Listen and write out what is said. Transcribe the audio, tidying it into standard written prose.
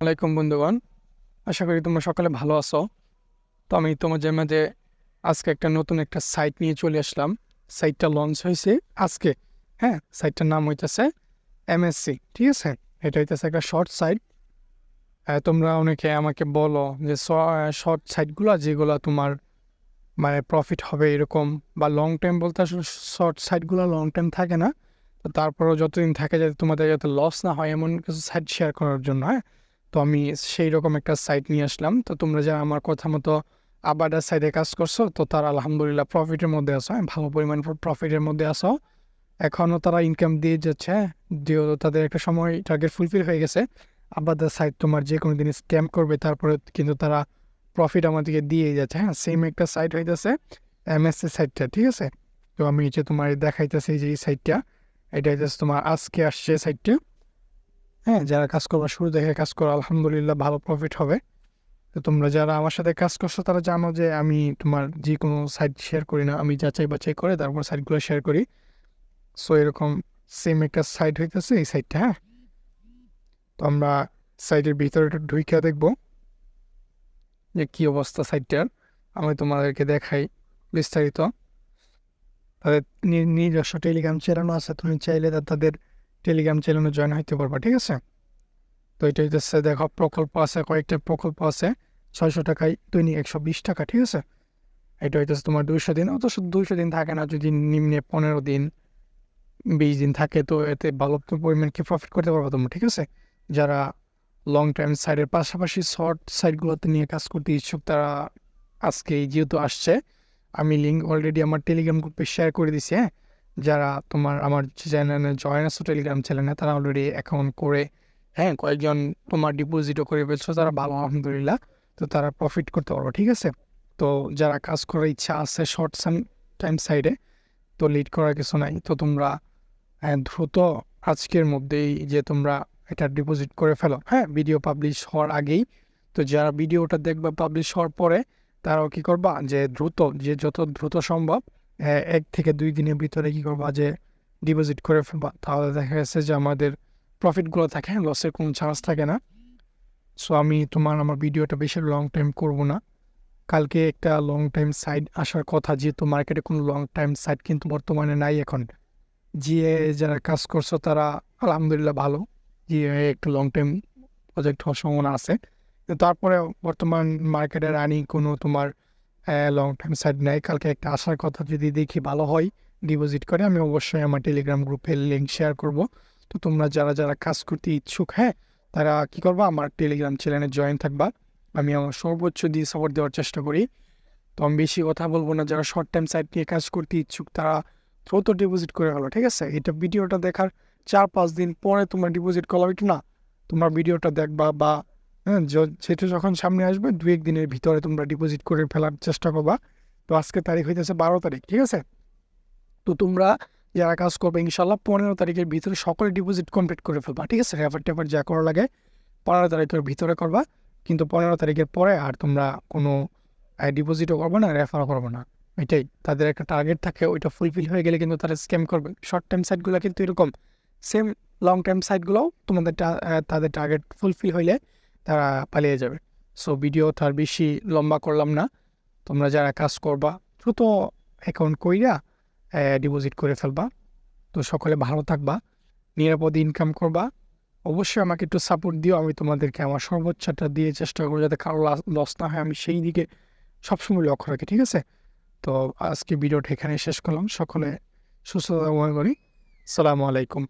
আলাইকুম বন্ধুগণ, আশা করি তোমরা সকালে ভালো আছো। তো আমি তোমাদের মাঝে আজকে নতুন একটা সাইট নিয়ে চলে আসলাম। সাইটটা লঞ্চ হয়েছে আজকে। হ্যাঁ, সাইটটার নাম হইতেছে এমএসসি। ঠিক আছে, এটা হইতেছে একটা শর্ট সাইট। তোমরা অনেকে আমাকে বলো যে শর্ট সাইটগুলো যেগুলো তোমার মানে প্রফিট হবে এরকম, বা লং টাইম বলতে আসলে শর্ট সাইটগুলো লং টাইম থাকে না। তো তারপরেও যতদিন থাকে যাতে তোমাদের যাতে লস না হয় এমন কিছু সাইট শেয়ার করার জন্য। হ্যাঁ, তো আমি সেই রকম একটা সাইট নিয়ে আসলাম। তো তোমরা যারা আমার কথা মতো আবাডার সাইডে কাজ করছো, তো তারা আলহামদুলিল্লাহ প্রফিটের মধ্যে আসো। হ্যাঁ, ভালো পরিমাণ প্রফিটের মধ্যে আসো। এখনও তারা ইনকাম দিয়ে যাচ্ছে। হ্যাঁ, যেহেতু তাদের একটা সময় টার্গেট ফুলফিল হয়ে গেছে। আবাডার সাইট তোমার যে কোনো দিন স্ক্যাম করবে, তারপরে কিন্তু তারা প্রফিট আমাদেরকে দিয়ে যাচ্ছে। হ্যাঁ, সেম একটা সাইট হইতেছে এমএসসি সাইটটা। ঠিক আছে, তো আমি যে তোমার দেখাইতেছি যে এই সাইটটা, এটা হইতেছে তোমার আজকে আসছে সাইটটা। হ্যাঁ, যারা কাজ করবা শুরু থেকে কাজ করো, আলহামদুলিল্লাহ ভালো প্রফিট হবে। তো তোমরা যারা আমার সাথে কাজ করছো তারা জানো যে আমি তোমার যে কোনো সাইট শেয়ার করি না, আমি যাচাই বাছাই করে তারপর সাইটগুলো শেয়ার করি। সো এরকম সেম একটা সাইট হইতেছে এই সাইটটা। হ্যাঁ, তো আমরা সাইটের ভিতরে একটু ঢুইকা দেখবো যে কী অবস্থা সাইটটার। আমি তোমাদেরকে দেখাই বিস্তারিত। তাদের নিজস্ব টেলিগ্রাম চ্যানেলও আছে, তুমি চাইলে তাদের টেলিগ্রাম চ্যানেলে জয়েন হইতে পারবা। ঠিক আছে, তো এটা হইতেছে দেখো প্রকল্প আছে, কয়েকটা প্রকল্প আছে। 600 টাকায় দৈনিক 120 টাকা। ঠিক আছে, এটা হইতেছে তোমার 200 দিন। অত 200 দিন থাকে না, যদি নিম্নে 15 দিন 20 দিন থাকে, তো এতে ভালো পরিমাণ কি প্রফিট করতে পারবো তোমরা। ঠিক আছে, যারা লং টাইম সাইডের পাশাপাশি শর্ট সাইডগুলোতে নিয়ে কাজ করতে ইচ্ছুক তারা আজকে যেহেতু আসছে, আমি লিঙ্ক অলরেডি আমার টেলিগ্রাম গ্রুপে শেয়ার করে দিছি। হ্যাঁ, যারা তোমার আমার চ্যানেলে জয়েন আছো টেলিগ্রাম চ্যানেলে, তারা অলরেডি অ্যাকাউন্ট করে, হ্যাঁ কয়েকজন তোমার ডিপোজিটও করে ফেলছো, তারা ভালো আলহামদুলিল্লাহ। তো তারা প্রফিট করতে পারবো। ঠিক আছে, তো যারা কাজ করার ইচ্ছা আছে শর্ট টাইম সাইডে, তো লিড করার কিছু নাই। তো তোমরা দ্রুত আজকের মধ্যেই যে তোমরা এটা ডিপোজিট করে ফেলো। হ্যাঁ, ভিডিও পাবলিশ হওয়ার আগেই। তো যারা ভিডিওটা দেখবা পাবলিশ হওয়ার পরে, তারাও কী করবা যে যত দ্রুত সম্ভব 1 থেকে 2 দিনের ভিতরে কী করবা যে ডিপোজিট করে ফেলবা। তাহলে দেখা গেছে যে আমাদের প্রফিটগুলো থাকে, লসের কোনো চান্স থাকে না। সো আমি আমার ভিডিওটা বেশি লং টাইম করব না। কালকে একটা লং টাইম সাইট আসার কথা, যেহেতু মার্কেটে কোনো লং টাইম সাইট কিন্তু বর্তমানে নাই এখন। জিএ যারা কাজ করছো তারা আলহামদুলিল্লাহ ভালো, জিএ একটু লং টাইম প্রজেক্ট হওয়ার সম্ভাবনা আছে। কিন্তু তারপরে বর্তমান মার্কেটে রানিং কোনো তোমার লং টাইম সাইট নেই। কালকে একটা আসার কথা, যদি দেখি ভালো হয় ডিপোজিট করে, আমি অবশ্যই আমার টেলিগ্রাম গ্রুপের লিঙ্ক শেয়ার করব। তো তোমরা যারা যারা কাজ করতে ইচ্ছুক, হ্যাঁ তারা কী করবা, আমার টেলিগ্রাম চ্যানেলে জয়েন থাকবা। আমি আমার সর্বোচ্চ দিয়ে সাপোর্ট দেওয়ার চেষ্টা করি। তো আমি বেশি কথা বলবো না। যারা শর্ট টাইম সাইট নিয়ে কাজ করতে ইচ্ছুক তারা দ্রুত ডিপোজিট করে হলো। ঠিক আছে, এটা ভিডিওটা দেখার 4-5 দিন পরে তোমরা ডিপোজিট করলো এটা না, তোমরা ভিডিওটা দেখবা বা হ্যাঁ সেটা যখন সামনে আসবে 2-1 দিনের ভিতরে তোমরা ডিপোজিট করে ফেলার চেষ্টা করবা। তো আজকে তারিখ হইতেছে 12 তারিখ। ঠিক আছে, তো তোমরা যারা কাজ করবে ইনশাল্লাহ 15 তারিখের ভিতরে সকলে ডিপোজিট কমপ্লিট করে ফেলবা। ঠিক আছে, রেফার টেফার যা করা লাগে 15 তারিখের ভিতরে করবা। কিন্তু 15 তারিখের পরে আর তোমরা কোনো ডিপোজিটও করবো না, রেফারও করবো না। এটাই তাদের একটা টার্গেট থাকে, ওইটা ফুলফিল হয়ে গেলে কিন্তু তারা স্ক্যাম করবে। শর্ট টাইম সাইটগুলো কিন্তু এরকম, সেম লং টাইম সাইটগুলোও তোমাদের তাদের টার্গেট ফুলফিল হইলে তারা পালিয়ে যাবে। সো ভিডিও তার বেশি লম্বা করলাম না। তোমরা যারা কাজ করবা দ্রুত অ্যাকাউন্ট কইরা ডিপোজিট করে ফেলবা। তো সকলে ভালো থাকবা, নিরাপদে ইনকাম করবা। অবশ্যই আমাকে একটু সাপোর্ট দিও, আমি তোমাদেরকে আমার সর্বোচ্চটা দিয়ে চেষ্টা করবো যাতে কারো লস না হয়, আমি সেই দিকে সবসময় লক্ষ্য রাখি। ঠিক আছে, তো আজকে ভিডিওটা এখানে শেষ করলাম। সকলে সুস্থতা কামনা করি। সালামু আলাইকুম।